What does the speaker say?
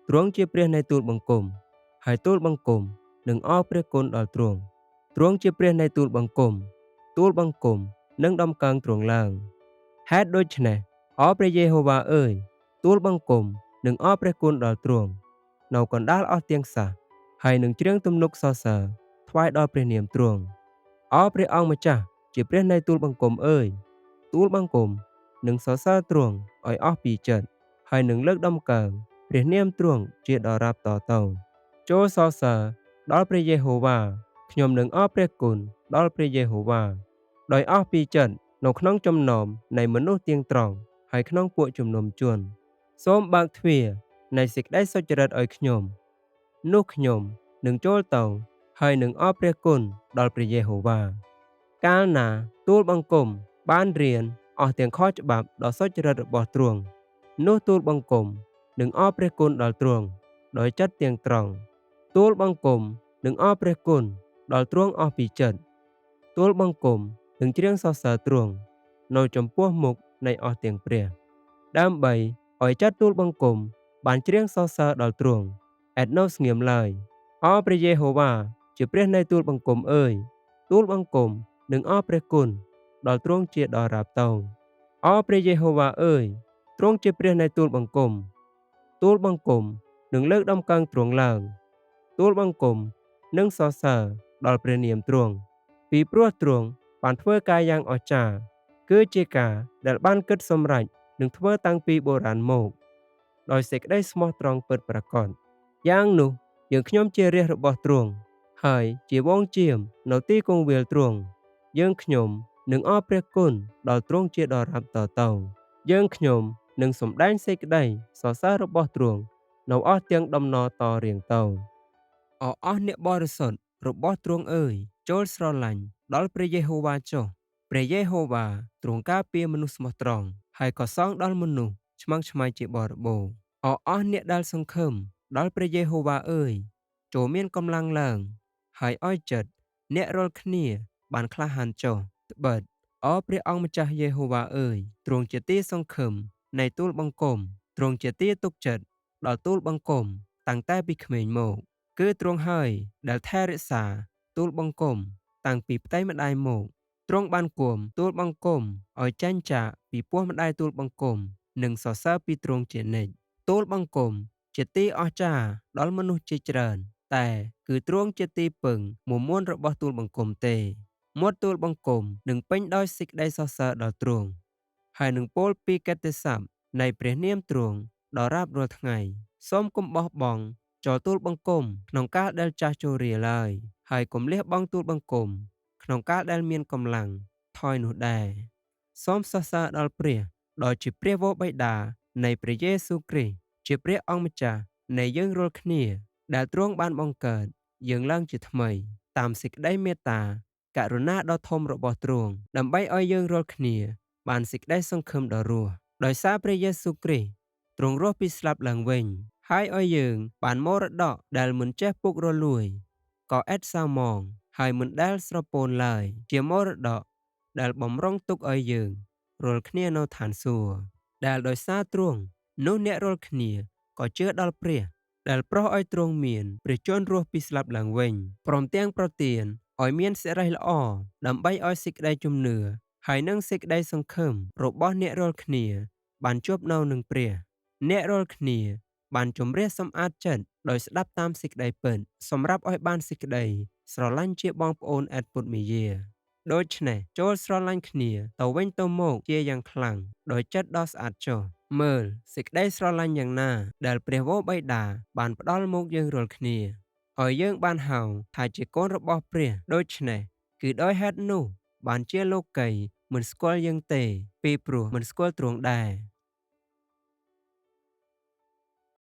ទ្រង់ជាព្រះនៃទូលបង្គំហើយទូលបង្គំនឹងអរព្រះគុណដល់ទ្រង់ទ្រង់ជាព្រះនៃទូលបង្គំនឹងដំកើងទ្រង់ឡើងហេតុដូច្នេះអរព្រះយេហូវ៉ាអើយទូលបង្គំនឹងអរព្រះគុណដល់ទ្រង់នៅកណ្ដាលអស់ទាំងសះហើយនឹងច្រៀងទំនុកសរសើរថ្វាយដល់ព្រះនាមទ្រង់អរព្រះអង្គម្ចាស់ជាព្រះនៃទូលបង្គំអើយទូលបង្គំនឹងសរសើរទ្រង់ឲ្យអស់ពីចិត្តហើយនឹងលើកដំកើងព្រះនាមទ្រង់ជាដរាបតទៅចូលសរសើរដល់ព្រះយេហូវ៉ាខ្ញុំនឹងអរព្រះគុណដល់ព្រះយេហូវ៉ាដោយអស់ពីចិត្តនៅក្នុងចំណោមនៃមនុស្សទៀងត្រង់ហើយក្នុងពួកជំនុំជនសូមបើកទ្វារនៃសេចក្តីសុចរិតឲ្យខ្ញុំនោះខ្ញុំនឹងចូលទៅហើយនឹងអរព្រះគុណដល់ព្រះយេហូវ៉ាកាលណាទូលបង្គំបានរៀនអស់ទាំងខច្បាប់ដ៏សុចរិតរបស់ទ្រង់នោះទូលបង្គំនឹងអរព្រះគុណដល់ទ្រង់ដោយចិត្តទាំងត្រង់ទូលបង្គំនឹងអរព្រះគុណដល់ទ្រង់អស់ពីចិត្តទូលបង្គំនឹងច្រៀងសរសើរទ្រង់នៅចំពោះមុខនៃអស់ទាំងព្រះដើម្បីឲ្យចិត្តទូលបង្គំបានច្រៀងសរសើរដល់ទ្រង់ឥតនៅស្ងៀមឡើយអរព្រះយេហូវ៉ាជាព្រះនៃទូលបង្គំអើយទូលបង្គំនឹងអរព្រះគុណដល់ទ្រង់ជាដរាបទៅអរព្រះយេហូវ៉ាអើយទ្រង់ជាព្រះនៃទូលបង្គំនឹងលើកដំកើងទ្រង់ឡើងទូលបង្គំនឹងសរសើរដល់ព្រះនាមទ្រង់ពីព្រោះទ្រង់បានធ្វើការយ៉ាងអស្ចារ្យគឺជាការដែលបានគិតសម្រេចនឹងធ្វើតាំងពីបុរាណមកដោយសេចក្តីស្មោះត្រង់ពិតប្រាកដយ៉ាងនោះយើងខ្ញុំជារាជរបស់ទ្រង់ហើយជាវងជាមនៅទីគង្វាលទ្រង់យើងខ្ញុំនឹងអរព្រះគុណដល់ទ្រង់ជាដរាបតទៅយើងខ្ញុំនឹងសម្ដែងសេចក្តីសរសើររបស់ទ្រង់នៅអស់ទាំងដំណរតរៀងទៅអស់អ្នកបរិសុទ្ធរបស់ទ្រង់អើយចូលស្រឡាញ់ដល់ព្រះយេហូវ៉ាចុះព្រះយេហូវ៉ាទ្រង់ការពារមនុស្សស្មោះត្រង់ហើយក៏សងដល់មនុស្សឆ្មាំងឆ្មៃជាបរិបូរណ៍អស់អ្នកដែលសង្ឃឹមដល់ព្រះយេហូវ៉ាអើយចូលមានកម្លាំងឡើងហើយឲ្យចិត្តអ្នករាល់គ្នាបានក្លាហានចុះត្បិតព្រះអង្គម្ចាស់យេហូវ៉ាអើយទ្រង់ជាទីសង្ឃឹមនៃទូលបង្គំទ្រង់ជាទីទុកចិត្តដល់ទូលបង្គំតាំងតែពីក្មេងមកគឺទ្រង់ហើយដែលថែរក្សាទូលបង្គំតាំងពីផ្ទៃម្ដាយមកទ្រង់បានគុំទូលបង្គំឲ្យចាញ់ចាកពីពោះម្ដាយទូលបង្គំនិងសរសើរពីទ្រង់ជានិច្ចទូលបង្គំជាទីអស្ចារ្យដល់មនុស្សជាច្រើនតែគឺទ្រង់ជាទីពឹងមួនរបស់ទូលបង្គំទេមាត់ទូលបង្គំនឹងពេញដោយសេចក្តីសរសើរដល់ទ្រង់ហើយនឹងពោលពីកិត្តិស័ព្ទនៃព្រះនាមទ្រង់ដល់រាបរាល់ថ្ងៃសូមកុំបោះបង់ចោលទូលបង្គំក្នុងកាលដែលចាស់ជរាឡើយហើយកុំលះបង់ទូលបង្គំក្នុងកាលដែលមានកម្លាំងថយនោះដែរសូមសរសើរដល់ព្រះដ៏ជាព្រះវរបិតានៃព្រះយេស៊ូវគ្រីស្ទជាព្រះអង្គម្ចាស់នៃយើងរាល់គ្នាដែលទ្រង់បានបង្កើតយើងឡើងជាថ្មីតាមសេចក្តីមេត្តាករុណាដ៏ធំរបស់ទ្រង់ដើម្បីឲ្យយើងរាល់គ្នាបានសេចក្តីសង្ឃឹមដ៏រស់ដោយសារព្រះយេស៊ូវគ្រីស្ទទ្រង់រស់ពីស្លាប់ឡើងវិញហើយឲ្យយើងបានមរតកដែលមិនចេះពុករលួយក៏ឥតសៅហ្មងហើយមិនដែលស្រពោនឡើយជាមរតកដែលបំរុងទុកឲ្យយើងរាល់គ្នានៅឋានសួគ៌ដែលដោយសារទ្រង់នោះអ្នករាល់គ្នាក៏ជឿដល់ព្រះដែលប្រោសឲ្យទ្រង់មានព្រះជន្មរស់ពីស្លាប់ឡើងវិញព្រមទាំងប្រទានឲ្យមានសិរីល្អដើម្បីឲ្យសេចក្តីជំនឿហើយនិងសេចក្តីសង្ឃឹមរបស់អ្នករាល់គ្នាបានជួបនៅនឹងព្រះអ្នករាល់គ្នាបានជំរះសម្អាតចិត្តដោយស្ដាប់តាមសេចក្តីពិតសម្រាប់ឲ្យបានសេចក្តីស្រឡាញ់ជាបងប្អូនឥតពុតមាយាដូច្នេះចូលស្រឡាញ់គ្នាទៅវិញទៅមកជាយ៉ាងខ្លាំងដោយចិត្តដ៏ស្អាតចុះមើលសេចក្តីស្រឡាញ់យ៉ាងណាដែលព្រះវរបិតាបានផ្ដល់មកយើងរាល់គ្នាឲ្យយើងបានហៅថាជាកូនរបស់ព្រះដូច្នេះគឺដោយហេតុនោះបានជាលោកីមិនស្គាល់យើងទេពីព្រោះមិនស្គាល់ទ្រង់ដែរ